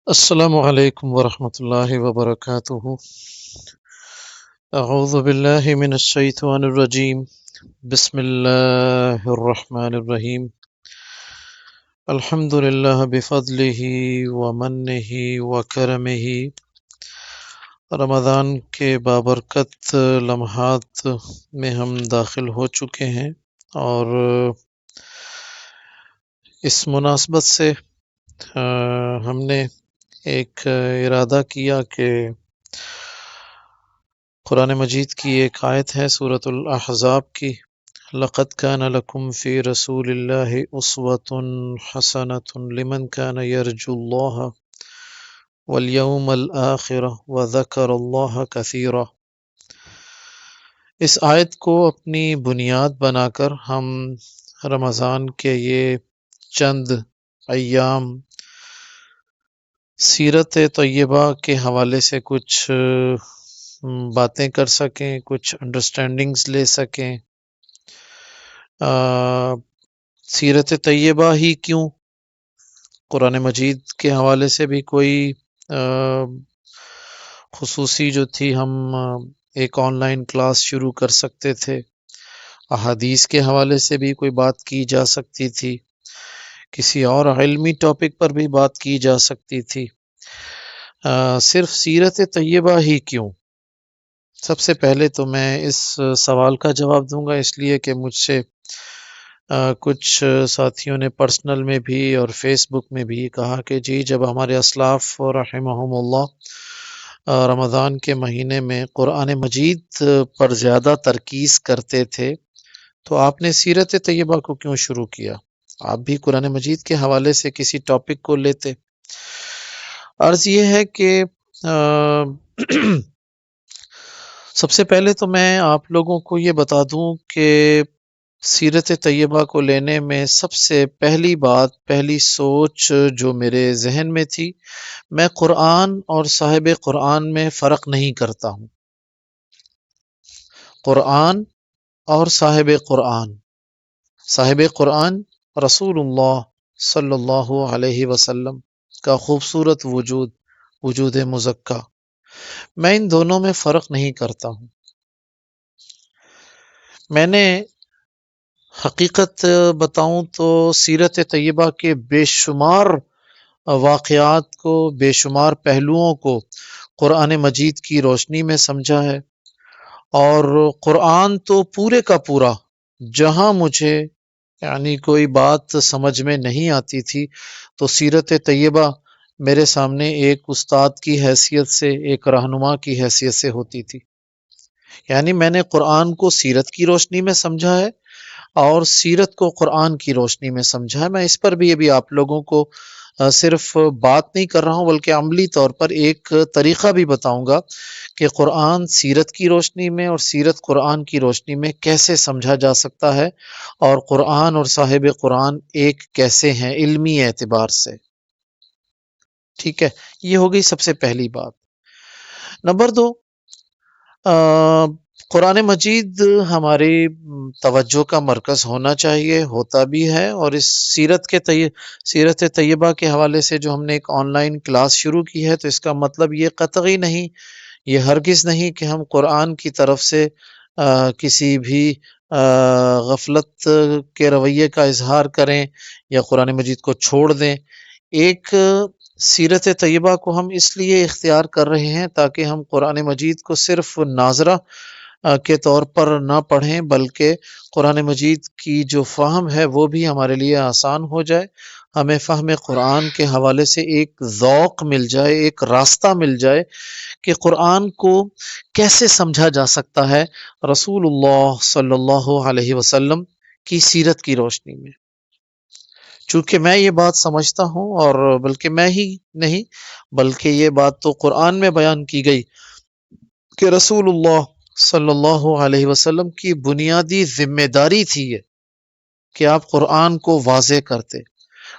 السلام علیکم ورحمۃ اللہ وبرکاتہ۔ اعوذ باللہ من الشیطان الرجیم، بسم اللہ الرحمن الرحیم۔ الحمد للہ بفضلہ ومنہ وکرمہ۔ رمضان کے بابرکت لمحات میں ہم داخل ہو چکے ہیں، اور اس مناسبت سے ہم نے ایک ارادہ کیا کہ قرآن مجید کی ایک آیت ہے سورۃ الاحزاب کی، لَقَدْ كَانَ لَكُمْ فِي رَسُولِ اللَّهِ أُسْوَةٌ حَسَنَةٌ لِمَنْ كَانَ يَرْجُو اللَّهَ وَالْيَوْمَ الْآخِرَ وَذَكَرَ اللَّهَ كَثِيرًا۔ اس آیت کو اپنی بنیاد بنا کر ہم رمضان کے یہ چند ایام سیرت طیبہ کے حوالے سے کچھ باتیں کر سکیں، کچھ انڈرسٹینڈنگز لے سکیں۔ سیرت طیبہ ہی کیوں، قرآن مجید کے حوالے سے بھی کوئی خصوصی جو تھی، ہم ایک آن لائن کلاس شروع کر سکتے تھے، احادیث کے حوالے سے بھی کوئی بات کی جا سکتی تھی، کسی اور علمی ٹاپک پر بھی بات کی جا سکتی تھی۔ صرف سیرت طیبہ ہی کیوں؟ سب سے پہلے تو میں اس سوال کا جواب دوں گا، اس لیے کہ مجھ سے کچھ ساتھیوں نے پرسنل میں بھی اور فیس بک میں بھی کہا کہ جی، جب ہمارے اسلاف رحمہم اللہ رمضان کے مہینے میں قرآن مجید پر زیادہ ترکیز کرتے تھے، تو آپ نے سیرت طیبہ کو کیوں شروع کیا؟ آپ بھی قرآن مجید کے حوالے سے کسی ٹاپک کو لیتے۔ عرض یہ ہے کہ سب سے پہلے تو میں آپ لوگوں کو یہ بتا دوں کہ سیرت طیبہ کو لینے میں سب سے پہلی بات، پہلی سوچ جو میرے ذہن میں تھی، میں قرآن اور صاحب قرآن میں فرق نہیں کرتا ہوں۔ قرآن اور صاحب قرآن، صاحب قرآن رسول اللہ صلی اللہ علیہ وسلم کا خوبصورت وجود، وجود مزکا، میں ان دونوں میں فرق نہیں کرتا ہوں۔ میں نے حقیقت بتاؤں تو سیرت طیبہ کے بے شمار واقعات کو، بے شمار پہلوؤں کو قرآن مجید کی روشنی میں سمجھا ہے، اور قرآن تو پورے کا پورا، جہاں مجھے کوئی بات سمجھ میں نہیں آتی تھی تو سیرت طیبہ میرے سامنے ایک استاد کی حیثیت سے، ایک رہنما کی حیثیت سے ہوتی تھی۔ میں نے قرآن کو سیرت کی روشنی میں سمجھا ہے، اور سیرت کو قرآن کی روشنی میں سمجھا ہے۔ میں اس پر بھی ابھی آپ لوگوں کو صرف بات نہیں کر رہا ہوں، بلکہ عملی طور پر ایک طریقہ بھی بتاؤں گا کہ قرآن سیرت کی روشنی میں اور سیرت قرآن کی روشنی میں کیسے سمجھا جا سکتا ہے، اور قرآن اور صاحب قرآن ایک کیسے ہیں علمی اعتبار سے۔ ٹھیک ہے، یہ ہو گئی سب سے پہلی بات۔ نمبر 2، قرآن مجید ہماری توجہ کا مرکز ہونا چاہیے، ہوتا بھی ہے، اور اس سیرت طیبہ کے حوالے سے جو ہم نے ایک آن لائن کلاس شروع کی ہے، تو اس کا مطلب یہ قطعی نہیں، یہ ہرگز نہیں کہ ہم قرآن کی طرف سے کسی بھی غفلت کے رویے کا اظہار کریں یا قرآن مجید کو چھوڑ دیں۔ ایک سیرت طیبہ کو ہم اس لیے اختیار کر رہے ہیں تاکہ ہم قرآن مجید کو صرف ناظرہ کے طور پر نہ پڑھیں، بلکہ قرآن مجید کی جو فہم ہے وہ بھی ہمارے لیے آسان ہو جائے، ہمیں فہم قرآن کے حوالے سے ایک ذوق مل جائے، ایک راستہ مل جائے کہ قرآن کو کیسے سمجھا جا سکتا ہے رسول اللہ صلی اللہ علیہ وسلم کی سیرت کی روشنی میں۔ چونکہ میں یہ بات سمجھتا ہوں، اور بلکہ میں ہی نہیں بلکہ یہ بات تو قرآن میں بیان کی گئی کہ رسول اللہ صلی اللہ علیہ وسلم کی بنیادی ذمہ داری تھی یہ کہ آپ قرآن کو واضح کرتے،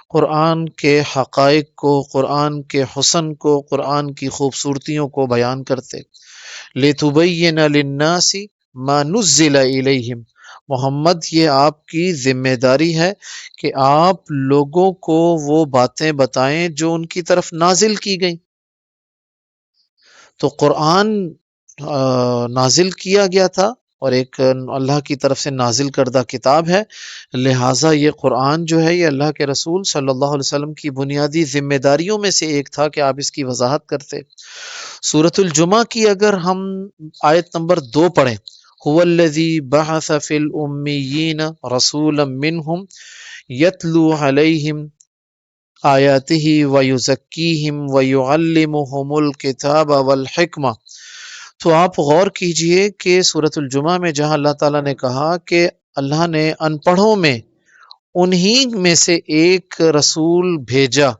قرآن کے حقائق کو، قرآن کے حسن کو، قرآن کی خوبصورتیوں کو بیان کرتے۔ لِتُبَيِّنَ لِلنَّاسِ مَا نُزِّلَ إِلَيْهِمْ محمد یہ آپ کی ذمہ داری ہے کہ آپ لوگوں کو وہ باتیں بتائیں جو ان کی طرف نازل کی گئیں. تو قرآن نازل کیا گیا تھا اور ایک اللہ کی طرف سے نازل کردہ کتاب ہے، لہٰذا یہ قرآن جو ہے یہ اللہ کے رسول صلی اللہ علیہ وسلم کی بنیادی ذمہ داریوں میں سے ایک تھا کہ آپ اس کی وضاحت کرتے. سورۃ الجمعہ کی اگر ہم آیت نمبر 2 پڑھیں، هو الذی بعث فی الامیین رسولا منہم یتلو علیہم آیاتہ ویزکیہم ویعلمہم الکتاب والحکمہ. تو آپ غور کیجئے کہ سورۃ الجمعہ میں جہاں اللہ تعالیٰ نے کہا کہ اللہ نے ان پڑھوں میں انہی میں سے ایک رسول بھیجا،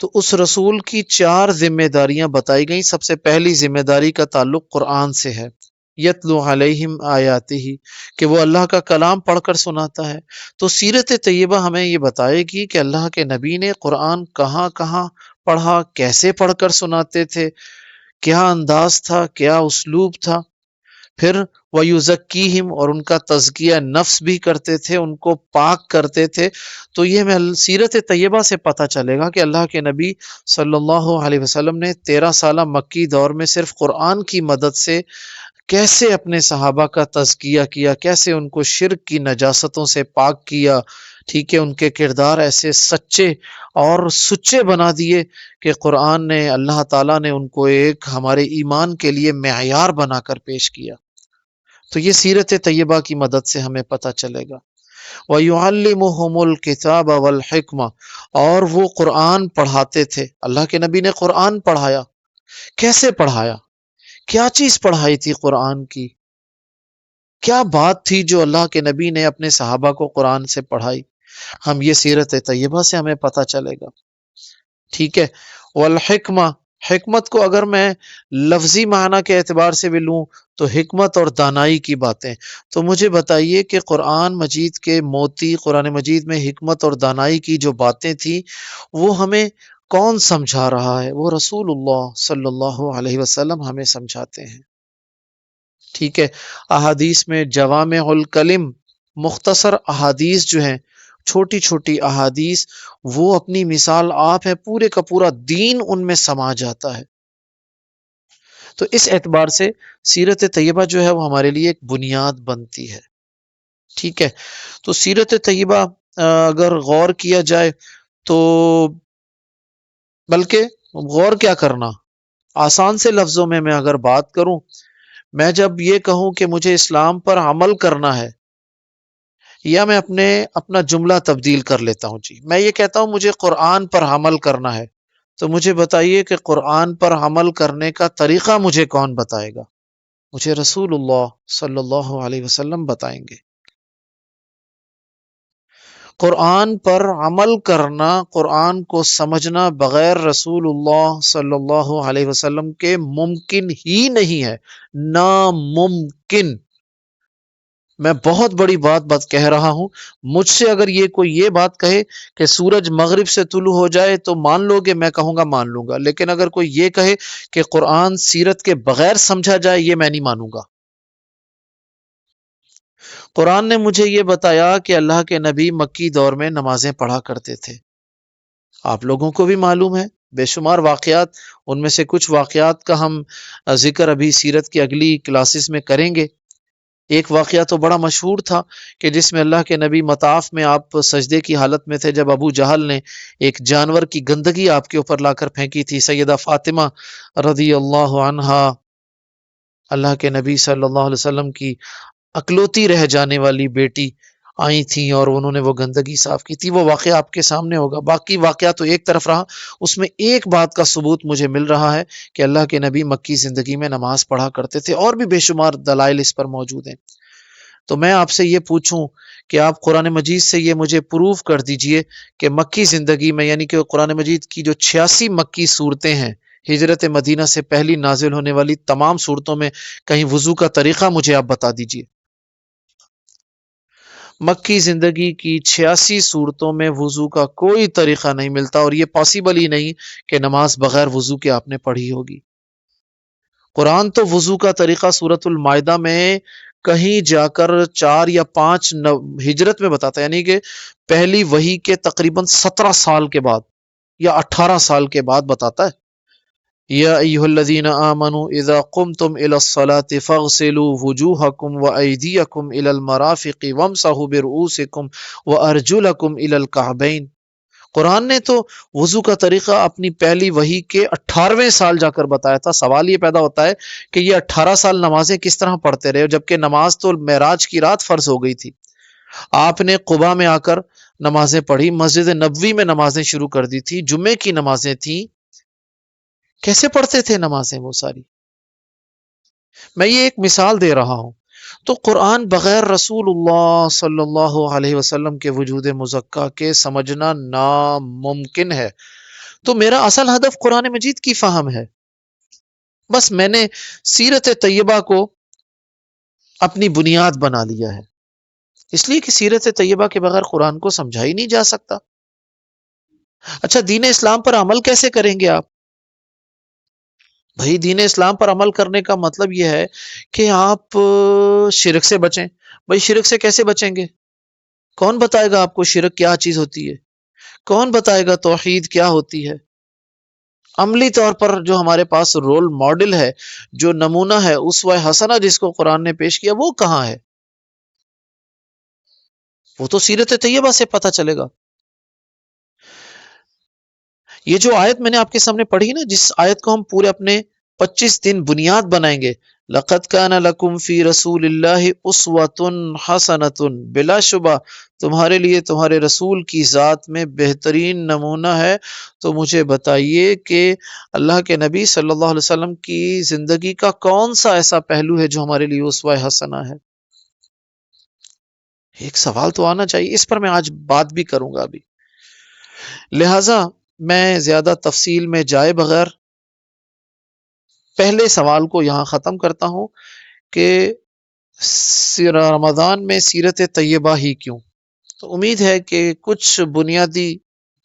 تو اس رسول کی 4 ذمہ داریاں بتائی گئیں. سب سے پہلی ذمہ داری کا تعلق قرآن سے ہے، یتلو علیہم آیاتہ، کہ وہ اللہ کا کلام پڑھ کر سناتا ہے. تو سیرت طیبہ ہمیں یہ بتائے گی کہ اللہ کے نبی نے قرآن کہاں کہاں پڑھا، کیسے پڑھ کر سناتے تھے، کیا انداز تھا، کیا اسلوب تھا. پھر وَيُزَكِّيهِمْ، اور ان کا تزکیہ نفس بھی کرتے تھے، ان کو پاک کرتے تھے. تو یہ ہمیں سیرت طیبہ سے پتہ چلے گا کہ اللہ کے نبی صلی اللہ علیہ وسلم نے 13 سالہ مکی دور میں صرف قرآن کی مدد سے کیسے اپنے صحابہ کا تزکیہ کیا، کیسے ان کو شرک کی نجاستوں سے پاک کیا. ٹھیک ہے، ان کے کردار ایسے سچے اور سچے بنا دیے کہ قرآن نے، اللہ تعالیٰ نے ان کو ایک ہمارے ایمان کے لیے معیار بنا کر پیش کیا. تو یہ سیرت طیبہ کی مدد سے ہمیں پتہ چلے گا. وَيُعَلِّمُهُمُ الْكِتَابَ وَالْحِكْمَةَ، اور وہ قرآن پڑھاتے تھے. اللہ کے نبی نے قرآن پڑھایا. کیسے پڑھایا؟ کیا چیز پڑھائی تھی قرآن کی؟ کیا بات تھی جو اللہ کے نبی نے اپنے صحابہ کو قرآن سے پڑھائی؟ ہم یہ سیرت طیبہ سے ہمیں پتہ چلے گا. ٹھیک ہے. والحکمہ، حکمت کو اگر میں لفظی معنی کے اعتبار سے بھی لوں تو حکمت اور دانائی کی باتیں. تو مجھے بتائیے کہ قرآن مجید کے موتی، قرآن مجید میں حکمت اور دانائی کی جو باتیں تھیں وہ ہمیں کون سمجھا رہا ہے؟ وہ رسول اللہ صلی اللہ علیہ وسلم ہمیں سمجھاتے ہیں. ٹھیک ہے. احادیث میں جوامع الکلم، مختصر احادیث جو ہیں، چھوٹی چھوٹی احادیث، وہ اپنی مثال آپ ہے، پورے کا پورا دین ان میں سما جاتا ہے. تو اس اعتبار سے سیرت طیبہ جو ہے وہ ہمارے لیے ایک بنیاد بنتی ہے. ٹھیک ہے. تو سیرت طیبہ اگر غور کیا جائے تو، بلکہ غور کیا کرنا، آسان سے لفظوں میں اگر بات کروں، میں جب یہ کہوں کہ مجھے اسلام پر عمل کرنا ہے، یا میں اپنا جملہ تبدیل کر لیتا ہوں، جی میں یہ کہتا ہوں مجھے قرآن پر عمل کرنا ہے، تو مجھے بتائیے کہ قرآن پر عمل کرنے کا طریقہ مجھے کون بتائے گا؟ مجھے رسول اللہ صلی اللہ علیہ وسلم بتائیں گے. قرآن پر عمل کرنا، قرآن کو سمجھنا بغیر رسول اللہ صلی اللہ علیہ وسلم کے ممکن ہی نہیں ہے، ناممکن. میں بہت بڑی بات کہہ رہا ہوں. مجھ سے اگر کوئی یہ بات کہے کہ سورج مغرب سے طلوع ہو جائے تو مان لو گے، میں کہوں گا مان لوں گا. لیکن اگر کوئی یہ کہے کہ قرآن سیرت کے بغیر سمجھا جائے، یہ میں نہیں مانوں گا. قرآن نے مجھے یہ بتایا کہ اللہ کے نبی مکی دور میں نمازیں پڑھا کرتے تھے. آپ لوگوں کو بھی معلوم ہے بے شمار واقعات، ان میں سے کچھ واقعات کا ہم ذکر ابھی سیرت کی اگلی کلاسز میں کریں گے. ایک واقعہ تو بڑا مشہور تھا کہ جس میں اللہ کے نبی مطاف میں آپ سجدے کی حالت میں تھے، جب ابو جہل نے ایک جانور کی گندگی آپ کے اوپر لا کر پھینکی تھی. سیدہ فاطمہ رضی اللہ عنہا، اللہ کے نبی صلی اللہ علیہ وسلم کی اکلوتی رہ جانے والی بیٹی، آئی تھیں اور انہوں نے وہ گندگی صاف کی تھی. وہ واقعہ آپ کے سامنے ہوگا. باقی واقعہ تو ایک طرف رہا، اس میں ایک بات کا ثبوت مجھے مل رہا ہے کہ اللہ کے نبی مکی زندگی میں نماز پڑھا کرتے تھے، اور بھی بے شمار دلائل اس پر موجود ہیں. تو میں آپ سے یہ پوچھوں کہ آپ قرآن مجید سے یہ مجھے پروف کر دیجئے کہ مکی زندگی میں، یعنی کہ قرآن مجید کی جو 86 مکی صورتیں ہیں، ہجرت مدینہ سے پہلی نازل ہونے والی تمام صورتوں میں کہیں وضو کا طریقہ مجھے آپ بتا دیجئے. مکی زندگی کی 86 صورتوں میں وضو کا کوئی طریقہ نہیں ملتا، اور یہ پاسبل ہی نہیں کہ نماز بغیر وضو کے آپ نے پڑھی ہوگی. قرآن تو وضو کا طریقہ سورۃ المائدہ میں کہیں جا کر 4 یا 5 ہجرت میں بتاتا ہے، یعنی کہ پہلی وحی کے تقریباً 17 سال کے بعد یا 18 سال کے بعد بتاتا ہے، یا ایھا الذین آمنوا اذا قمتم الی الصلاۃ فاغسلوا وجوہکم وایدیکم الی المرافق وامسحوا برؤوسکم وارجلکم الی الکعبین۔ قرآن نے تو وضو کا طریقہ اپنی پہلی وحی کے 18ویں سال جا کر بتایا تھا۔ سوال یہ پیدا ہوتا ہے کہ یہ 18 سال نمازیں کس طرح پڑھتے رہے، جبکہ نماز تو معراج کی رات فرض ہو گئی تھی۔ آپ نے قباء میں آ کر نمازیں پڑھی، مسجد نبوی میں نمازیں شروع کر دی تھی، جمعے کی نمازیں تھیں، کیسے پڑھتے تھے نمازیں وہ ساری؟ میں یہ ایک مثال دے رہا ہوں۔ تو قرآن بغیر رسول اللہ صلی اللہ علیہ وسلم کے وجود مزکا کے سمجھنا ناممکن ہے۔ تو میرا اصل ہدف قرآن مجید کی فہم ہے۔ بس میں نے سیرت طیبہ کو اپنی بنیاد بنا لیا ہے، اس لیے کہ سیرت طیبہ کے بغیر قرآن کو سمجھا ہی نہیں جا سکتا۔ اچھا، دین اسلام پر عمل کیسے کریں گے آپ؟ بھائی دین اسلام پر عمل کرنے کا مطلب یہ ہے کہ آپ شرک سے بچیں۔ بھائی شرک سے کیسے بچیں گے؟ کون بتائے گا آپ کو شرک کیا چیز ہوتی ہے؟ کون بتائے گا توحید کیا ہوتی ہے؟ عملی طور پر جو ہمارے پاس رول ماڈل ہے، جو نمونہ ہے، اسوہ حسنہ جس کو قرآن نے پیش کیا، وہ کہاں ہے؟ وہ تو سیرت طیبہ سے پتہ چلے گا۔ یہ جو آیت میں نے آپ کے سامنے پڑھی نا، جس آیت کو ہم پورے اپنے 25 دن بنیاد بنائیں گے، لَقَدْ كَانَ لَكُمْ فِي رَسُولِ اللَّهِ أُسْوَةٌ حَسَنَةٌ، بلا شبہ تمہارے لیے تمہارے رسول کی ذات میں بہترین نمونہ ہے۔ تو مجھے بتائیے کہ اللہ کے نبی صلی اللہ علیہ وسلم کی زندگی کا کون سا ایسا پہلو ہے جو ہمارے لیے اسوہ حسنہ ہے؟ ایک سوال تو آنا چاہیے، اس پر میں آج بات بھی کروں گا ابھی۔ لہٰذا میں زیادہ تفصیل میں جائے بغیر پہلے سوال کو یہاں ختم کرتا ہوں کہ رمضان میں سیرت طیبہ ہی کیوں؟ تو امید ہے کہ کچھ بنیادی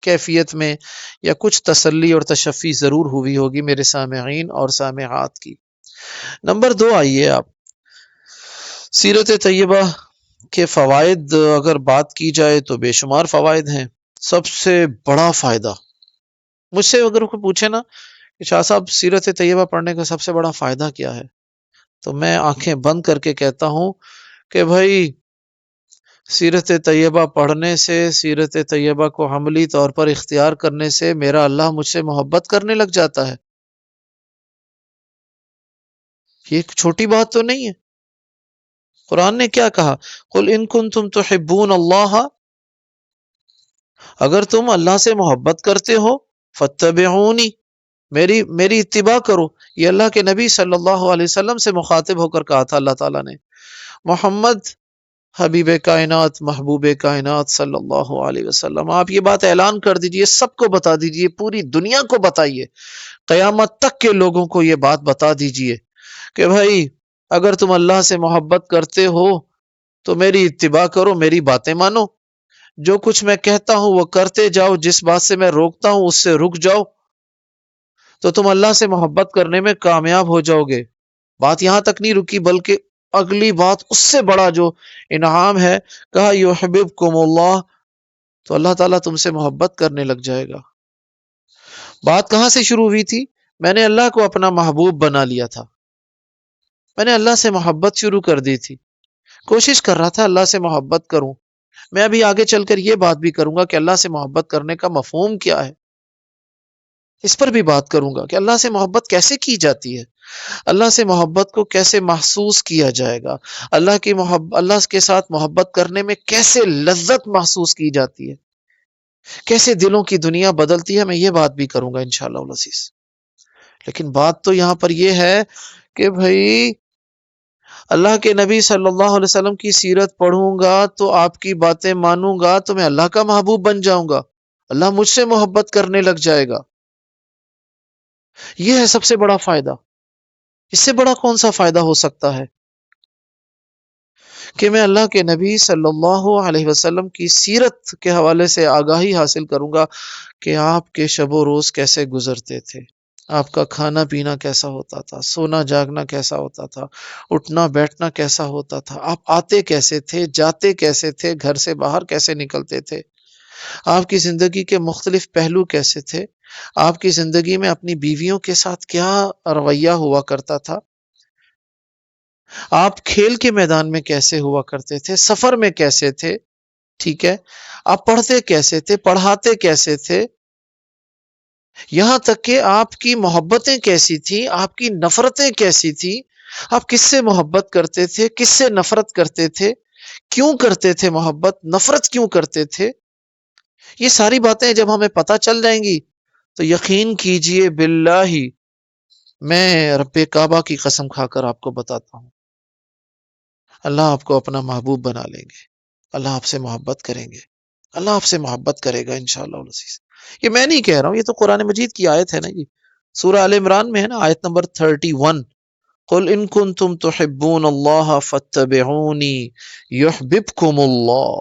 کیفیت میں یا کچھ تسلی اور تشفی ضرور ہوئی ہوگی میرے سامعین اور سامعات کی۔ نمبر 2، آئیے آپ سیرت طیبہ کے فوائد اگر بات کی جائے تو بے شمار فوائد ہیں۔ سب سے بڑا فائدہ، مجھ سے اگر کوئی پوچھے نا کہ شاہ صاحب سیرت طیبہ پڑھنے کا سب سے بڑا فائدہ کیا ہے، تو میں آنکھیں بند کر کے کہتا ہوں کہ بھائی سیرت طیبہ پڑھنے سے، سیرت طیبہ کو عملی طور پر اختیار کرنے سے میرا اللہ مجھ سے محبت کرنے لگ جاتا ہے۔ یہ ایک چھوٹی بات تو نہیں ہے۔ قرآن نے کیا کہا؟ قُلْ إِن كُنتُمْ تُحِبُّونَ اللَّهَ، اگر تم اللہ سے محبت کرتے ہو، فَاتَّبِعُونِی، میری اتباع کرو۔ یہ اللہ کے نبی صلی اللہ علیہ وسلم سے مخاطب ہو کر کہا تھا اللہ تعالیٰ نے۔ محمد حبیب کائنات، محبوب کائنات صلی اللہ علیہ وسلم، آپ یہ بات اعلان کر دیجئے، سب کو بتا دیجئے، پوری دنیا کو بتائیے، قیامت تک کے لوگوں کو یہ بات بتا دیجئے کہ بھائی اگر تم اللہ سے محبت کرتے ہو تو میری اتباع کرو، میری باتیں مانو، جو کچھ میں کہتا ہوں وہ کرتے جاؤ، جس بات سے میں روکتا ہوں اس سے رک جاؤ، تو تم اللہ سے محبت کرنے میں کامیاب ہو جاؤ گے۔ بات یہاں تک نہیں رکی، بلکہ اگلی بات اس سے بڑا جو انعام ہے، کہا یحببکم اللہ، تو اللہ تعالیٰ تم سے محبت کرنے لگ جائے گا۔ بات کہاں سے شروع ہوئی تھی؟ میں نے اللہ کو اپنا محبوب بنا لیا تھا، میں نے اللہ سے محبت شروع کر دی تھی، کوشش کر رہا تھا اللہ سے محبت کروں۔ میں ابھی آگے چل کر یہ بات بھی کروں گا کہ اللہ سے محبت کرنے کا مفہوم کیا ہے، اس پر بھی بات کروں گا کہ اللہ سے محبت کیسے کی جاتی ہے، اللہ سے محبت کو کیسے محسوس کیا جائے گا، اللہ کے ساتھ محبت کرنے میں کیسے لذت محسوس کی جاتی ہے، کیسے دلوں کی دنیا بدلتی ہے، میں یہ بات بھی کروں گا انشاءاللہ العزیز۔ لیکن بات تو یہاں پر یہ ہے کہ بھائی اللہ کے نبی صلی اللہ علیہ وسلم کی سیرت پڑھوں گا تو آپ کی باتیں مانوں گا تو میں اللہ کا محبوب بن جاؤں گا، اللہ مجھ سے محبت کرنے لگ جائے گا۔ یہ ہے سب سے بڑا فائدہ۔ اس سے بڑا کون سا فائدہ ہو سکتا ہے کہ میں اللہ کے نبی صلی اللہ علیہ وسلم کی سیرت کے حوالے سے آگاہی حاصل کروں گا کہ آپ کے شب و روز کیسے گزرتے تھے، آپ کا کھانا پینا کیسا ہوتا تھا، سونا جاگنا کیسا ہوتا تھا، اٹھنا بیٹھنا کیسا ہوتا تھا، آپ آتے کیسے تھے، جاتے کیسے تھے، گھر سے باہر کیسے نکلتے تھے، آپ کی زندگی کے مختلف پہلو کیسے تھے، آپ کی زندگی میں اپنی بیویوں کے ساتھ کیا رویہ ہوا کرتا تھا، آپ کھیل کے میدان میں کیسے ہوا کرتے تھے، سفر میں کیسے تھے، ٹھیک ہے، آپ پڑھتے کیسے تھے، پڑھاتے کیسے تھے، یہاں تک کہ آپ کی محبتیں کیسی تھیں، آپ کی نفرتیں کیسی تھیں، آپ کس سے محبت کرتے تھے، کس سے نفرت کرتے تھے، کیوں کرتے تھے محبت، نفرت کیوں کرتے تھے، یہ ساری باتیں جب ہمیں پتہ چل جائیں گی تو یقین کیجئے باللہ، میں رب کعبہ کی قسم کھا کر آپ کو بتاتا ہوں، اللہ آپ کو اپنا محبوب بنا لیں گے، اللہ آپ سے محبت کریں گے، اللہ آپ سے محبت کرے گا انشاءاللہ العزیز۔ یہ میں نہیں کہہ رہا ہوں، یہ تو قرآن مجید کی آیت ہے نا جی، سورہ آل عمران میں ہے نا، آیت نمبر 31، قل ان کنتم تحبون اللہ فاتبعونی یحببکم اللہ۔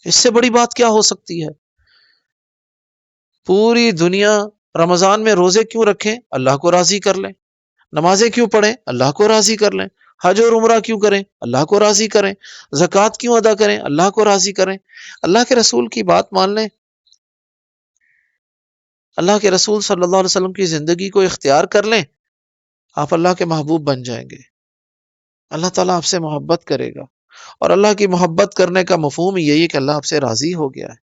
اس سے بڑی بات کیا ہو سکتی ہے؟ پوری دنیا رمضان میں روزے کیوں رکھیں؟ اللہ کو راضی کر لیں۔ نمازیں کیوں پڑھیں؟ اللہ کو راضی کر لیں۔ حج اور عمرہ کیوں کریں؟ اللہ کو راضی کریں۔ زکوٰۃ کیوں ادا کریں؟ اللہ کو راضی کریں۔ اللہ کے رسول کی بات مان لیں، اللہ کے رسول صلی اللہ علیہ وسلم کی زندگی کو اختیار کر لیں، آپ اللہ کے محبوب بن جائیں گے، اللہ تعالیٰ آپ سے محبت کرے گا، اور اللہ کی محبت کرنے کا مفہوم یہی ہے کہ اللہ آپ سے راضی ہو گیا ہے،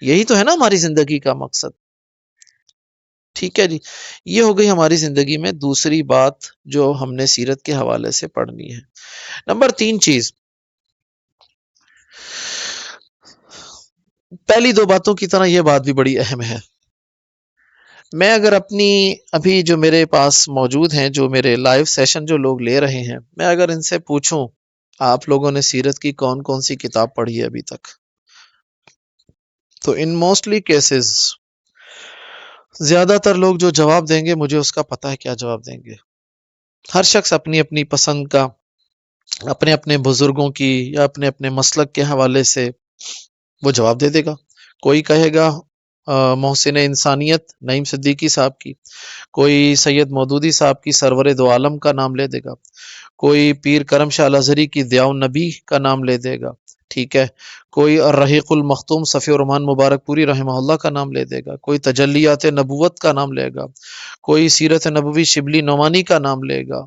یہی تو ہے نا ہماری زندگی کا مقصد۔ ٹھیک ہے جی، یہ ہو گئی ہماری زندگی میں دوسری بات جو ہم نے سیرت کے حوالے سے پڑھنی ہے۔ نمبر 3 چیز، پہلی دو باتوں کی طرح یہ بات بھی بڑی اہم ہے۔ میں اگر اپنی ابھی جو میرے پاس موجود ہیں، جو میرے لائیو سیشن جو لوگ لے رہے ہیں، میں اگر ان سے پوچھوں آپ لوگوں نے سیرت کی کون کون سی کتاب پڑھی ہے ابھی تک، تو ان موسٹلی کیسز زیادہ تر لوگ جو جواب دیں گے مجھے اس کا پتہ ہے کیا جواب دیں گے۔ ہر شخص اپنی اپنی پسند کا، اپنے اپنے بزرگوں کی یا اپنے اپنے مسلک کے حوالے سے وہ جواب دے دے گا۔ کوئی کہے گا محسن انسانیت نعیم صدیقی صاحب کی، کوئی سید مودودی صاحب کی سرور دو عالم کا نام لے دے گا، کوئی پیر کرم شاہ الازہری کی ضیاء النبی کا نام لے دے گا، ٹھیک ہے، کوئی الرحیق المختوم صفی الرحمان مبارک پوری رحمہ اللہ کا نام لے دے گا، کوئی تجلیات نبوت کا نام لے گا، کوئی سیرت نبوی شبلی نعمانی کا نام لے گا۔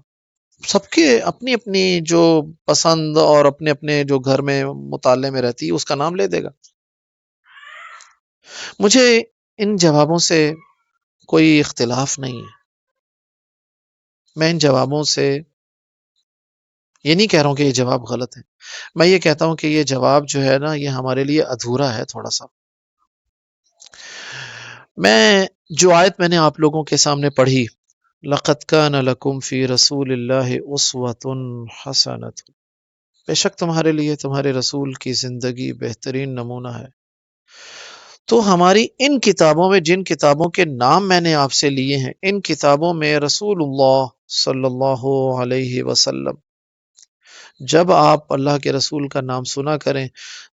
سب کے اپنی اپنی جو پسند اور اپنے اپنے جو گھر میں مطالعے میں رہتی ہے اس کا نام لے دے گا۔ مجھے ان جوابوں سے کوئی اختلاف نہیں ہے، میں ان جوابوں سے یہ نہیں کہہ رہا ہوں کہ یہ جواب غلط ہے، میں یہ کہتا ہوں کہ یہ جواب جو ہے نا یہ ہمارے لیے ادھورا ہے تھوڑا سا۔ میں جو آیت میں نے آپ لوگوں کے سامنے پڑھی، لَقَدْ كَانَ لَكُمْ فِي رَسُولِ اللَّهِ أُسْوَةٌ حَسَنَةٌ، بے شک تمہارے لیے تمہارے رسول کی زندگی بہترین نمونہ ہے۔ تو ہماری ان کتابوں میں، جن کتابوں کے نام میں نے آپ سے لیے ہیں، ان کتابوں میں رسول اللہ صلی اللہ علیہ وسلم، جب آپ اللہ کے رسول کا نام سنا کریں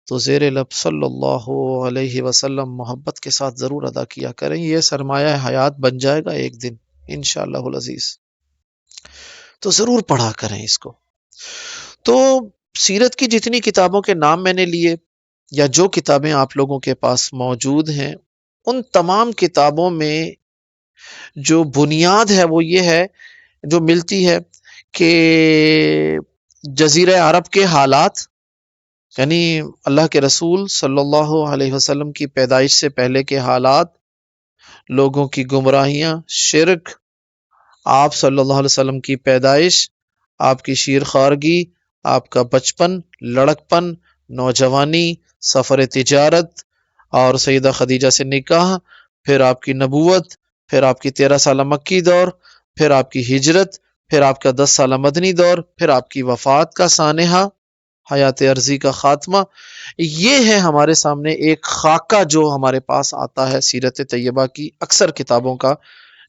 تو زیر لب صلی اللہ علیہ وسلم محبت کے ساتھ ضرور ادا کیا کریں، یہ سرمایہ حیات بن جائے گا ایک دن انشاءاللہ العزیز، تو ضرور پڑھا کریں اس کو۔ تو سیرت کی جتنی کتابوں کے نام میں نے لیے یا جو کتابیں آپ لوگوں کے پاس موجود ہیں، ان تمام کتابوں میں جو بنیاد ہے وہ یہ ہے جو ملتی ہے کہ جزیرہ عرب کے حالات، یعنی اللہ کے رسول صلی اللہ علیہ وسلم کی پیدائش سے پہلے کے حالات، لوگوں کی گمراہیاں، شرک، آپ صلی اللہ علیہ وسلم کی پیدائش، آپ کی شیرخوارگی، آپ کا بچپن، لڑکپن، نوجوانی، سفر تجارت اور سیدہ خدیجہ سے نکاح، پھر آپ کی نبوت، پھر آپ کی 13 سالہ مکی دور، پھر آپ کی ہجرت، پھر آپ کا 10 سالہ مدنی دور، پھر آپ کی وفات کا سانحہ، حیات عرضی کا خاتمہ۔ یہ ہے ہمارے سامنے ایک خاکہ جو ہمارے پاس آتا ہے سیرت طیبہ کی اکثر کتابوں کا،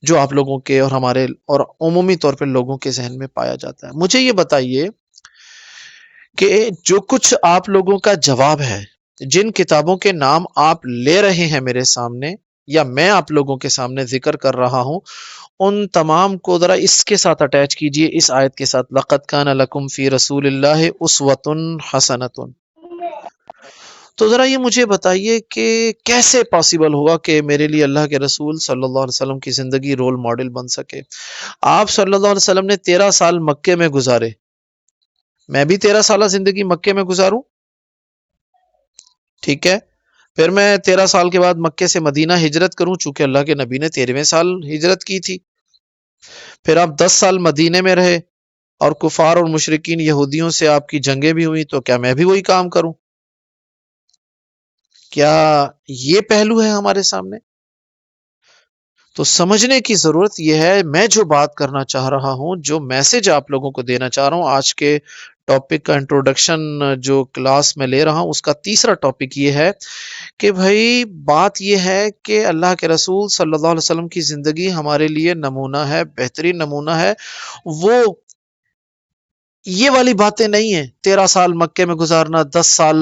جو آپ لوگوں کے اور ہمارے اور عمومی طور پہ لوگوں کے ذہن میں پایا جاتا ہے۔ مجھے یہ بتائیے کہ جو کچھ آپ لوگوں کا جواب ہے، جن کتابوں کے نام آپ لے رہے ہیں میرے سامنے، یا میں آپ لوگوں کے سامنے ذکر کر رہا ہوں، ان تمام کو ذرا اس کے ساتھ اٹیچ کیجئے، اس آیت کے ساتھ، لَقَدْ كَانَ لَكُمْ فِي رَسُولِ اللَّهِ أُسْوَةٌ حَسَنَةٌ۔ تو ذرا یہ مجھے بتائیے کہ کیسے پاسبل ہوگا کہ میرے لیے اللہ کے رسول صلی اللہ علیہ وسلم کی زندگی رول ماڈل بن سکے؟ آپ صلی اللہ علیہ وسلم نے 13 سال مکے میں گزارے، میں بھی 13 سالہ زندگی مکے میں گزاروں، ٹھیک ہے؟ پھر میں 13 سال کے بعد مکے سے مدینہ ہجرت کروں، چونکہ اللہ کے نبی نے 13ویں سال ہجرت کی تھی۔ پھر آپ 10 سال مدینے میں رہے اور کفار اور مشرکین یہودیوں سے آپ کی جنگیں بھی ہوئی، تو کیا میں بھی وہی کام کروں؟ کیا یہ پہلو ہے ہمارے سامنے؟ تو سمجھنے کی ضرورت یہ ہے، میں جو بات کرنا چاہ رہا ہوں، جو میسج آپ لوگوں کو دینا چاہ رہا ہوں، آج کے ٹاپک کا انٹروڈکشن جو کلاس میں لے رہا ہوں، اس کا تیسرا ٹاپک یہ ہے کہ بھائی بات یہ ہے کہ اللہ کے رسول صلی اللہ علیہ وسلم کی زندگی ہمارے لیے نمونہ ہے، بہترین نمونہ ہے۔ وہ یہ والی باتیں نہیں ہیں، 13 سال مکے میں گزارنا، 10 سال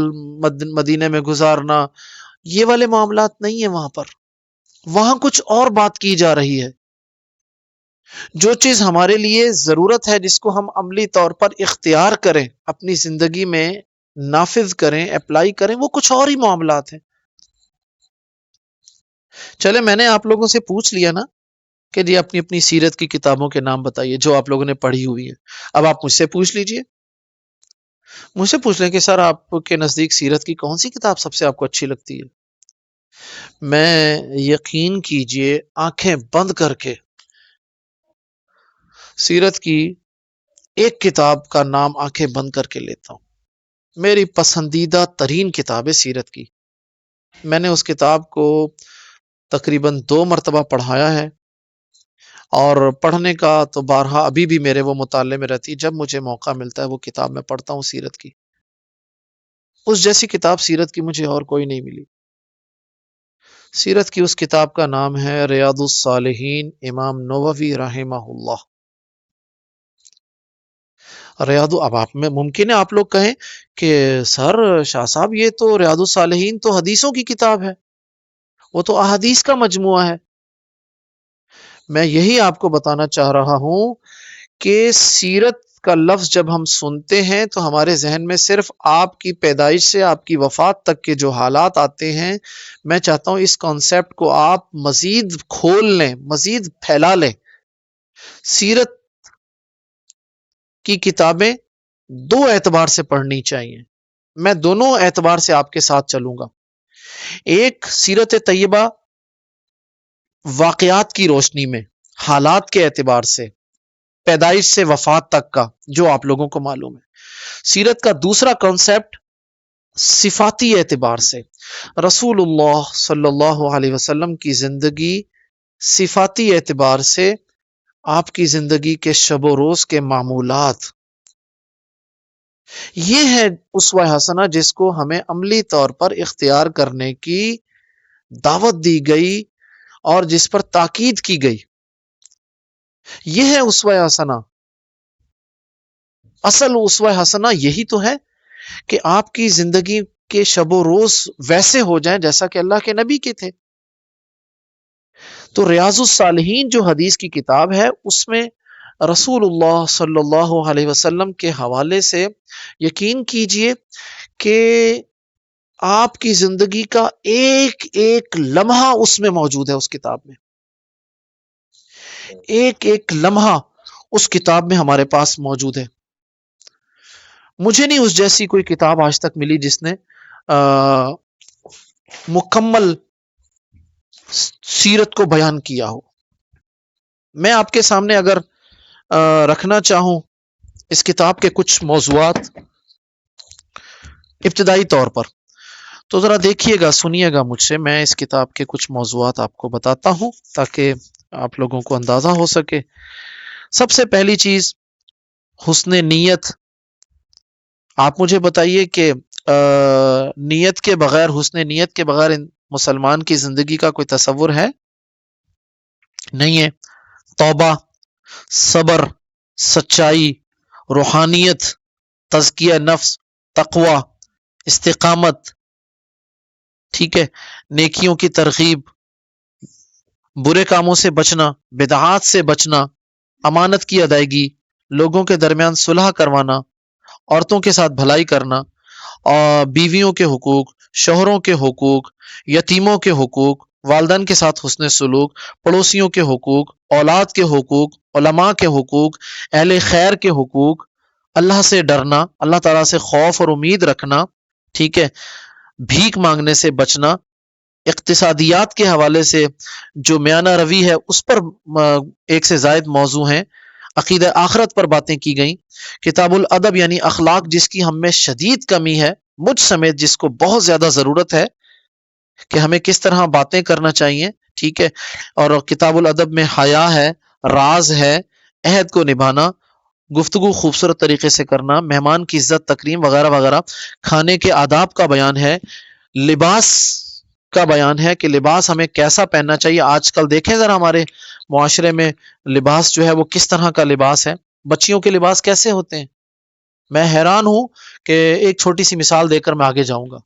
مدینے میں گزارنا، یہ والے معاملات نہیں ہیں وہاں پر۔ وہاں کچھ اور بات کی جا رہی ہے۔ جو چیز ہمارے لیے ضرورت ہے، جس کو ہم عملی طور پر اختیار کریں، اپنی زندگی میں نافذ کریں، اپلائی کریں، وہ کچھ اور ہی معاملات ہیں۔ چلے میں نے آپ لوگوں سے پوچھ لیا نا کہ جی اپنی اپنی سیرت کی کتابوں کے نام بتائیے جو آپ لوگوں نے پڑھی ہوئی ہیں۔ اب آپ مجھ سے پوچھ لیجئے، مجھ سے پوچھ لیں کہ سر آپ کے نزدیک سیرت کی کون سی کتاب سب سے آپ کو اچھی لگتی ہے؟ میں یقین کیجئے آنکھیں بند کر کے سیرت کی ایک کتاب کا نام آنکھیں بند کر کے لیتا ہوں۔ میری پسندیدہ ترین کتاب ہے سیرت کی۔ میں نے اس کتاب کو تقریباً 2 مرتبہ پڑھایا ہے، اور پڑھنے کا تو بارہا ابھی بھی میرے وہ مطالعے میں رہتی ہے۔ جب مجھے موقع ملتا ہے وہ کتاب میں پڑھتا ہوں سیرت کی۔ اس جیسی کتاب سیرت کی مجھے اور کوئی نہیں ملی۔ سیرت کی اس کتاب کا نام ہے ریاض الصالحین، امام نووی رحمہ اللہ۔ اب آپ میں ممکن ہے آپ لوگ کہیں کہ سر شاہ صاحب یہ تو ریاض الصالحین تو حدیثوں کی کتاب ہے، وہ تو احادیث کا مجموعہ ہے۔ میں یہی آپ کو بتانا چاہ رہا ہوں کہ سیرت کا لفظ جب ہم سنتے ہیں تو ہمارے ذہن میں صرف آپ کی پیدائش سے آپ کی وفات تک کے جو حالات آتے ہیں۔ میں چاہتا ہوں اس کانسیپٹ کو آپ مزید کھول لیں، مزید پھیلا لیں۔ سیرت کی کتابیں 2 اعتبار سے پڑھنی چاہیے، میں دونوں اعتبار سے آپ کے ساتھ چلوں گا۔ ایک سیرت طیبہ واقعات کی روشنی میں، حالات کے اعتبار سے، پیدائش سے وفات تک کا جو آپ لوگوں کو معلوم ہے۔ سیرت کا دوسرا کانسیپٹ صفاتی اعتبار سے، رسول اللہ صلی اللہ علیہ وسلم کی زندگی صفاتی اعتبار سے، آپ کی زندگی کے شب و روز کے معمولات، یہ ہے اسوہ حسنہ جس کو ہمیں عملی طور پر اختیار کرنے کی دعوت دی گئی اور جس پر تاکید کی گئی۔ یہ ہے اسوہ حسنہ۔ اصل اسوہ حسنہ یہی تو ہے کہ آپ کی زندگی کے شب و روز ویسے ہو جائیں جیسا کہ اللہ کے نبی کے تھے۔ تو ریاض الصالحین جو حدیث کی کتاب ہے، اس میں رسول اللہ صلی اللہ علیہ وسلم کے حوالے سے یقین کیجئے کہ آپ کی زندگی کا ایک ایک لمحہ اس میں موجود ہے، اس کتاب میں ایک ایک لمحہ اس کتاب میں ہمارے پاس موجود ہے۔ مجھے نہیں اس جیسی کوئی کتاب آج تک ملی جس نے مکمل سیرت کو بیان کیا ہو۔ میں آپ کے سامنے اگر رکھنا چاہوں اس کتاب کے کچھ موضوعات ابتدائی طور پر، تو ذرا دیکھیے گا، سنیے گا مجھ سے، میں اس کتاب کے کچھ موضوعات آپ کو بتاتا ہوں تاکہ آپ لوگوں کو اندازہ ہو سکے۔ سب سے پہلی چیز حسن نیت۔ آپ مجھے بتائیے کہ نیت کے بغیر، حسن نیت کے بغیر مسلمان کی زندگی کا کوئی تصور ہے؟ نہیں ہے۔ توبہ، صبر، سچائی، روحانیت، تزکیہ نفس، تقوی، استقامت، ٹھیک ہے، نیکیوں کی ترغیب، برے کاموں سے بچنا، بدعات سے بچنا، امانت کی ادائیگی، لوگوں کے درمیان صلح کروانا، عورتوں کے ساتھ بھلائی کرنا، اور بیویوں کے حقوق، شوہروں کے حقوق، یتیموں کے حقوق، والدین کے ساتھ حسن سلوک، پڑوسیوں کے حقوق، اولاد کے حقوق، علماء کے حقوق، اہل خیر کے حقوق، اللہ سے ڈرنا، اللہ تعالیٰ سے خوف اور امید رکھنا، ٹھیک ہے، بھیک مانگنے سے بچنا، اقتصادیات کے حوالے سے جو میانہ روی ہے اس پر ایک سے زائد موضوع ہیں، عقیدہ آخرت پر باتیں کی گئیں، کتاب الادب یعنی اخلاق جس کی ہم میں شدید کمی ہے، مجھ سمیت جس کو بہت زیادہ ضرورت ہے کہ ہمیں کس طرح باتیں کرنا چاہیے، ٹھیک ہے، اور کتاب الادب میں حیا ہے، راز ہے، عہد کو نبھانا، گفتگو خوبصورت طریقے سے کرنا، مہمان کی عزت تکریم وغیرہ وغیرہ، کھانے کے آداب کا بیان ہے، لباس کا بیان ہے کہ لباس ہمیں کیسا پہننا چاہیے۔ آج کل دیکھیں ذرا ہمارے معاشرے میں لباس جو ہے وہ کس طرح کا لباس ہے، بچیوں کے لباس کیسے ہوتے ہیں، میں حیران ہوں کہ ایک چھوٹی سی مثال دے کر میں آگے جاؤں گا۔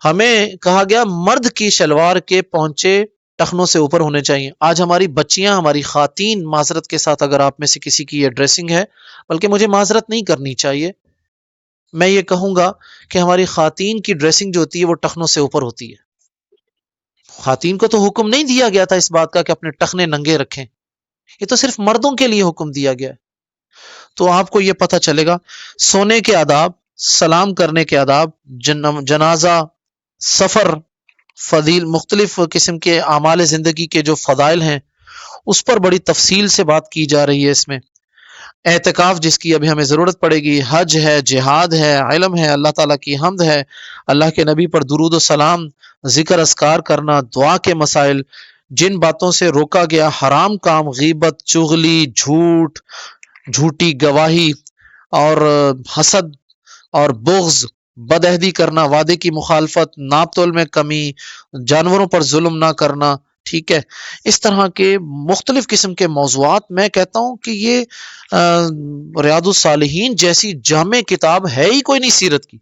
ہمیں کہا گیا مرد کی شلوار کے پہنچے ٹخنوں سے اوپر ہونے چاہیے، آج ہماری بچیاں، ہماری خواتین، معذرت کے ساتھ اگر آپ میں سے کسی کی یہ ڈریسنگ ہے، بلکہ مجھے معذرت نہیں کرنی چاہیے، میں یہ کہوں گا کہ ہماری خواتین کی ڈریسنگ جو ہوتی ہے وہ ٹخنوں سے اوپر ہوتی ہے۔ خواتین کو تو حکم نہیں دیا گیا تھا اس بات کا کہ اپنے ٹخنے ننگے رکھیں، یہ تو صرف مردوں کے لیے حکم دیا گیا ہے۔ تو آپ کو یہ پتہ چلے گا سونے کے آداب، سلام کرنے کے آداب، جنازہ، سفر، فضیل، مختلف قسم کے اعمال زندگی کے جو فضائل ہیں اس پر بڑی تفصیل سے بات کی جا رہی ہے اس میں، اعتکاف جس کی ابھی ہمیں ضرورت پڑے گی، حج ہے، جہاد ہے، علم ہے، اللہ تعالیٰ کی حمد ہے، اللہ کے نبی پر درود و سلام، ذکر اذکار کرنا، دعا کے مسائل، جن باتوں سے روکا گیا، حرام کام، غیبت، چغلی، جھوٹ، جھوٹی گواہی، اور حسد اور بغض، بدعہدی کرنا، وعدے کی مخالفت، ناپ تول میں کمی، جانوروں پر ظلم نہ کرنا، ٹھیک ہے، اس طرح کے مختلف قسم کے موضوعات، میں کہتا ہوں کہ یہ ریاض الصالحین جیسی جامع کتاب ہے ہی کوئی نہیں سیرت کی۔